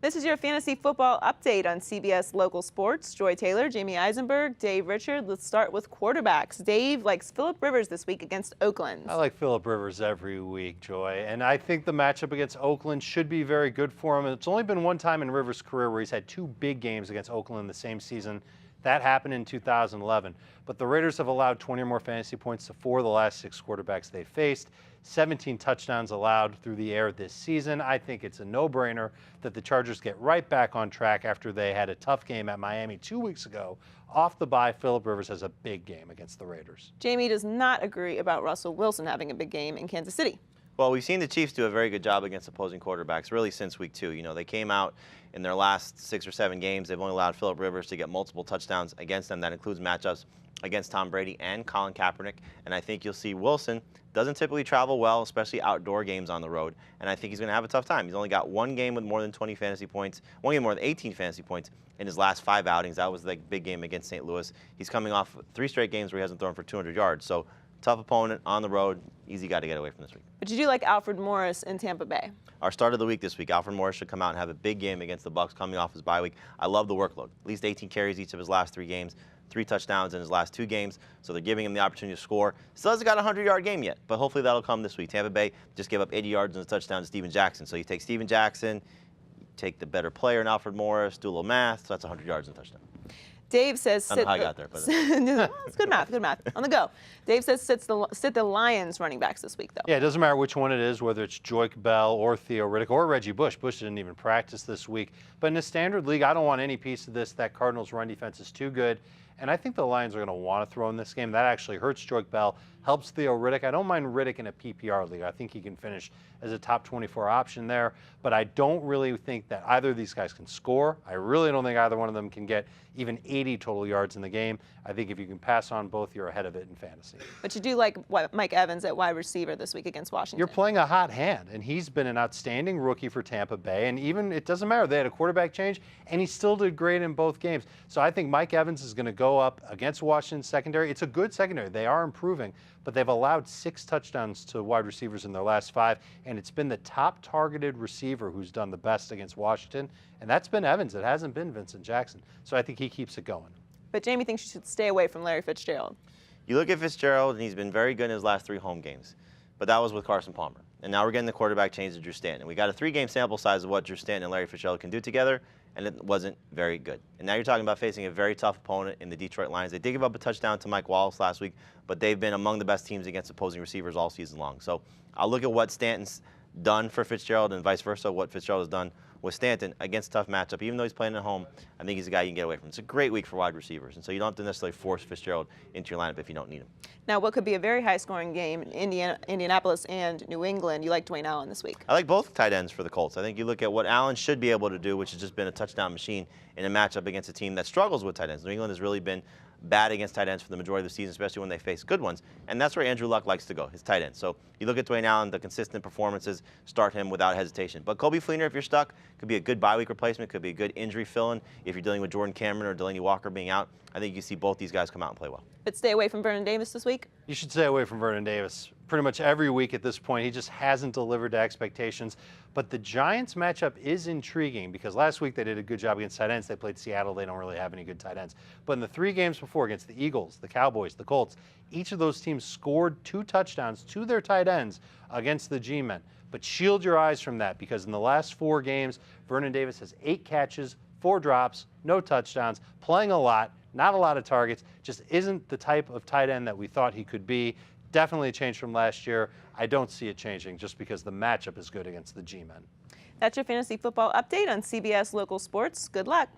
This is your fantasy football update on CBS Local Sports. Joy Taylor, Jamie Eisenberg, Dave Richard. Let's start with quarterbacks. Dave likes Phillip Rivers this week against Oakland. I like Phillip Rivers every week, Joy, and I think the matchup against Oakland should be very good for him. It's only been one time in Rivers' career where he's had two big games against Oakland in the same season. That happened in 2011. But the Raiders have allowed 20 or more fantasy points to 4 of the last 6 quarterbacks they faced. 17 touchdowns allowed through the air this season. I think it's a no-brainer that the Chargers get right back on track after they had a tough game at Miami 2 weeks ago. Off the bye, Phillip Rivers has a big game against the Raiders. Jamie does not agree about Russell Wilson having a big game in Kansas City. Well, we've seen the Chiefs do a very good job against opposing quarterbacks really since week 2. You know, they came out in their last 6 or 7 games. They've only allowed Phillip Rivers to get multiple touchdowns against them. That includes matchups against Tom Brady and Colin Kaepernick. And I think you'll see Wilson doesn't typically travel well, especially outdoor games on the road. And I think he's going to have a tough time. He's only got one game with more than 20 fantasy points, one game more than 18 fantasy points in his last 5 outings. That was the big game against St. Louis. He's coming off 3 straight games where he hasn't thrown for 200 yards. So tough opponent on the road. Easy guy to get away from this week. But you do like Alfred Morris in Tampa Bay. Our start of the week this week, Alfred Morris should come out and have a big game against the Bucs coming off his bye week. I love the workload. At least 18 carries each of his last 3 games, 3 touchdowns in his last 2 games. So they're giving him the opportunity to score. Still hasn't got a 100-yard game yet, but hopefully that'll come this week. Tampa Bay just gave up 80 yards and a touchdown to Steven Jackson. So you take Steven Jackson, you take the better player in Alfred Morris, do a little math, so that's 100 yards and a touchdown. Dave says I don't know how I got there, but it's good math, good math. On the go. Dave says sit the Lions running backs this week, though. Yeah, it doesn't matter which one it is, whether it's Joik Bell or Theo Riddick or Reggie Bush. Bush didn't even practice this week. But in a standard league, I don't want any piece of this. That Cardinals run defense is too good. And I think the Lions are going to want to throw in this game. That actually hurts Joik Bell, helps Theo Riddick. I don't mind Riddick in a PPR league. I think he can finish as a top 24 option there. But I don't really think that either of these guys can score. I really don't think either one of them can get even 80 total yards in the game. I think if you can pass on both, you're ahead of it in fantasy. But you do like Mike Evans at wide receiver this week against Washington. You're playing a hot hand, and he's been an outstanding rookie for Tampa Bay. And even, it doesn't matter, they had a quarterback change, and he still did great in both games. So I think Mike Evans is going to go up against Washington's secondary. It's a good secondary. They are improving, but they've allowed 6 touchdowns to wide receivers in their last 5, and it's been the top targeted receiver who's done the best against Washington, and that's been Evans. It hasn't been Vincent Jackson. So I think he keeps it going. But Jamie thinks you should stay away from Larry Fitzgerald. You look at Fitzgerald, and he's been very good in his last 3 home games. But that was with Carson Palmer. And now we're getting the quarterback change to Drew Stanton. We got a 3-game sample size of what Drew Stanton and Larry Fitzgerald can do together, and it wasn't very good. And now you're talking about facing a very tough opponent in the Detroit Lions. They did give up a touchdown to Mike Wallace last week, but they've been among the best teams against opposing receivers all season long. So I'll look at what Stanton's done for Fitzgerald and vice versa, what Fitzgerald has done with Stanton against a tough matchup. Even though he's playing at home, I think he's a guy you can get away from. It's a great week for wide receivers, and so you don't have to necessarily force Fitzgerald into your lineup if you don't need him. Now, what could be a very high-scoring game in Indianapolis and New England, you like Dwayne Allen this week? I like both tight ends for the Colts. I think you look at what Allen should be able to do, which has just been a touchdown machine in a matchup against a team that struggles with tight ends. New England has really been bad against tight ends for the majority of the season, especially when they face good ones. And that's where Andrew Luck likes to go, his tight end. So you look at Dwayne Allen, the consistent performances, start him without hesitation. But Coby Fleener, if you're stuck, could be a good bye week replacement, could be a good injury fill-in. If you're dealing with Jordan Cameron or Delaney Walker being out, I think you see both these guys come out and play well. But stay away from Vernon Davis this week? You should stay away from Vernon Davis pretty much every week at this point. He just hasn't delivered to expectations. But the Giants matchup is intriguing because last week they did a good job against tight ends. They played Seattle. They don't really have any good tight ends. But in the 3 games before against the Eagles, the Cowboys, the Colts, each of those teams scored 2 touchdowns to their tight ends against the G-men. But shield your eyes from that because in the last 4 games, Vernon Davis has 8 catches, 4 drops, no touchdowns, playing a lot, not a lot of targets, just isn't the type of tight end that we thought he could be. Definitely a change from last year. I don't see it changing just because the matchup is good against the G-men. That's your fantasy football update on CBS Local Sports. Good luck.